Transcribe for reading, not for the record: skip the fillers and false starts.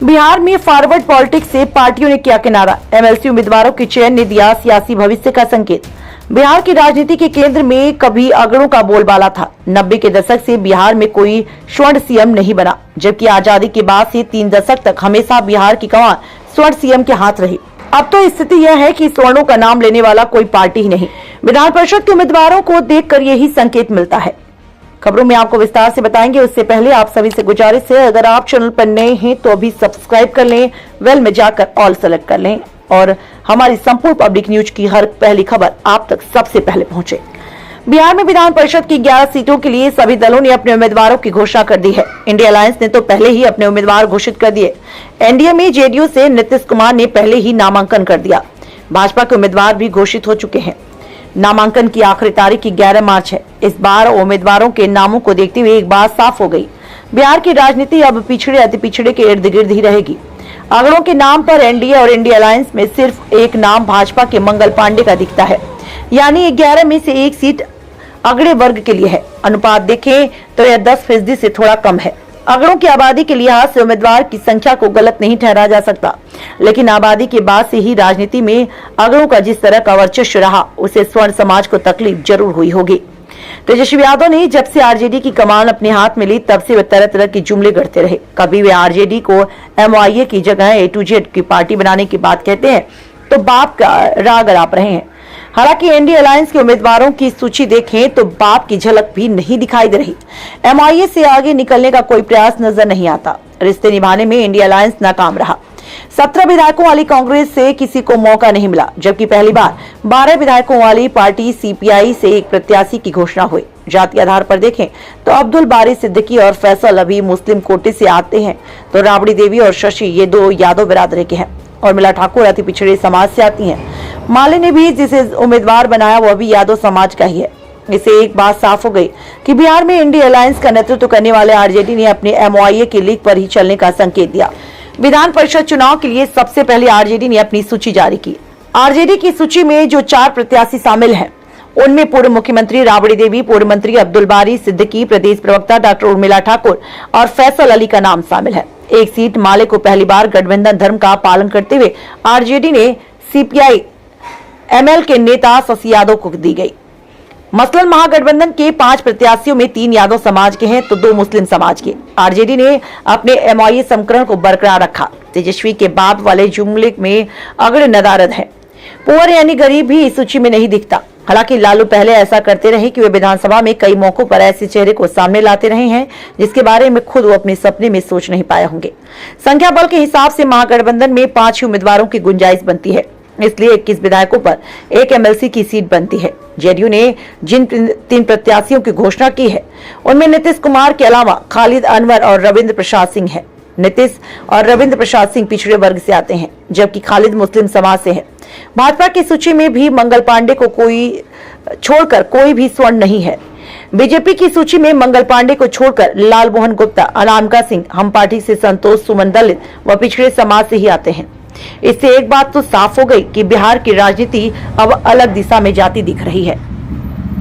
बिहार में forward politics से पार्टियों ने किया किनारा। एमएलसी उम्मीदवारों के चयन ने दिया सियासी भविष्य का संकेत। बिहार की राजनीति के केंद्र में कभी अगड़ों का बोलबाला था। 90 के दशक से बिहार में कोई स्वर्ण सीएम नहीं बना, जबकि आजादी के बाद से 3 दशक तक हमेशा बिहार की कमान स्वर्ण सीएम के हाथ रही। अब तो स्थिति यह है कि स्वर्णों का नाम लेने वाला कोई पार्टी ही नहीं। विधान परिषद के उम्मीदवारों को देखकर यही संकेत मिलता है। खबरों में आपको विस्तार से बताएंगे, उससे पहले आप सभी से गुजारिश है, अगर आप चैनल पर नए हैं तो अभी सब्सक्राइब कर लें, वेल में जाकर ऑल सेलेक्ट कर लें और हमारी संपूर्ण पब्लिक न्यूज की हर पहली खबर आप तक सबसे पहले पहुंचे। बिहार में विधान परिषद की 11 सीटों के लिए सभी दलों ने अपने उम्मीदवारों की घोषणा कर दी है। इंडिया अलायंस ने तो पहले ही अपने उम्मीदवार घोषित कर दिए। एनडीए में जेडीयू से नीतीश कुमार ने पहले ही नामांकन कर दिया। भाजपा के उम्मीदवार भी घोषित हो चुके हैं। नामांकन की आखिरी तारीख की 11 मार्च है। इस बार उम्मीदवारों के नामों को देखते हुए एक बात साफ हो गई, बिहार की राजनीति अब पिछड़े अति पिछड़े के इर्द गिर्द ही रहेगी। अगड़ों के नाम पर एनडीए और इंडिया अलायंस में सिर्फ एक नाम भाजपा के मंगल पांडे का दिखता है, यानी 11 में से एक सीट अगड़े वर्ग के लिए है। अनुपात देखें तो यह 10% से थोड़ा कम है। अगड़ों की आबादी के लिहाज से उम्मीदवार की संख्या को गलत नहीं ठहराया जा सकता, लेकिन आबादी के बाद से ही राजनीति में अगड़ों का जिस तरह का वर्चस्व रहा, उसे स्वर्ण समाज को तकलीफ जरूर हुई होगी। तेजस्वी यादव ने जब से आरजेडी की कमान अपने हाथ में ली, तब से वे तरह तरह की जुमले गढ़ते रहे। कभी वे आरजेडी को एमआईए की जगह ए टू जेड की पार्टी बनाने की बात कहते हैं तो बाप का राग अड़ाप रहे हैं। हालांकि एनडीए अलायंस के उम्मीदवारों की सूची देखें तो बाप की झलक भी नहीं दिखाई दे रही। एमआईए से आगे निकलने का कोई प्रयास नजर नहीं आता। रिश्ते निभाने में इंडिया अलायंस नाकाम रहा। 17 विधायकों वाली कांग्रेस से किसी को मौका नहीं मिला, जबकि पहली बार 12 विधायकों वाली पार्टी सीपीआई से एक प्रत्याशी की घोषणा हुई। जाति आधार पर देखें तो अब्दुल बारी सिद्दीकी और फैसल अभी मुस्लिम कोटे से आते हैं, तो राबड़ी देवी और शशि ये 2 यादव बिरादरी के हैं और मिला ठाकुर अति पिछड़े समाज से आती हैं। माले ने भी जिसे उम्मीदवार बनाया वह भी यादव समाज का ही है। इससे एक बात साफ हो गई कि बिहार में इंडिया अलायंस का नेतृत्व करने वाले आरजेडी ने अपने एमआईए की लीग पर ही चलने का संकेत दिया। विधान परिषद चुनाव के लिए सबसे पहले आरजेडी ने अपनी सूची जारी की। आरजेडी की सूची में जो 4 प्रत्याशी शामिल हैं, उनमें पूर्व मुख्यमंत्री राबड़ी देवी, पूर्व मंत्री अब्दुल बारी सिद्दीकी, प्रदेश प्रवक्ता डॉक्टर उर्मिला ठाकुर और फैसल अली का नाम शामिल है। एक सीट माले को पहली बार गठबंधन धर्म का पालन करते हुए आरजेडी ने सीपीआई एमएल के नेता शशि यादव को दी गई। मसलन महागठबंधन के 5 प्रत्याशियों में 3 यादव समाज के हैं तो 2 मुस्लिम समाज के। आरजेडी ने अपने एमआईए समीकरण को बरकरार रखा। तेजस्वी के बाप वाले जुमले में अगड़े नदारद है। पुअर यानी गरीब भी इस सूची में नहीं दिखता। हालांकि लालू पहले ऐसा करते रहे कि वे विधानसभा में कई मौकों पर ऐसे चेहरे को सामने लाते रहे हैं जिसके बारे में खुद वो अपने सपने में सोच नहीं पाए होंगे। संख्या बल के हिसाब से महागठबंधन में 5 ही उम्मीदवारों की गुंजाइश बनती है, इसलिए 21 विधायकों पर एक एमएलसी की सीट बनती है। जेडीयू ने जिन 3 प्रत्याशियों की घोषणा की है, उनमें नीतीश कुमार के अलावा खालिद अनवर और रविंद्र प्रसाद सिंह है। नीतीश और रविंद्र प्रसाद सिंह पिछड़े वर्ग से आते हैं, जबकि खालिद मुस्लिम समाज से है। भाजपा की सूची में भी मंगल पांडे को छोड़कर कोई भी स्वर्ण नहीं है। बीजेपी की सूची में मंगल पांडे को छोड़कर लाल मोहन गुप्ता, अनामिका सिंह, हम पार्टी से संतोष सुमन दलित व पिछड़े समाज से ही आते हैं। इससे एक बात तो साफ हो गई कि बिहार की राजनीति अब अलग दिशा में जाती दिख रही है।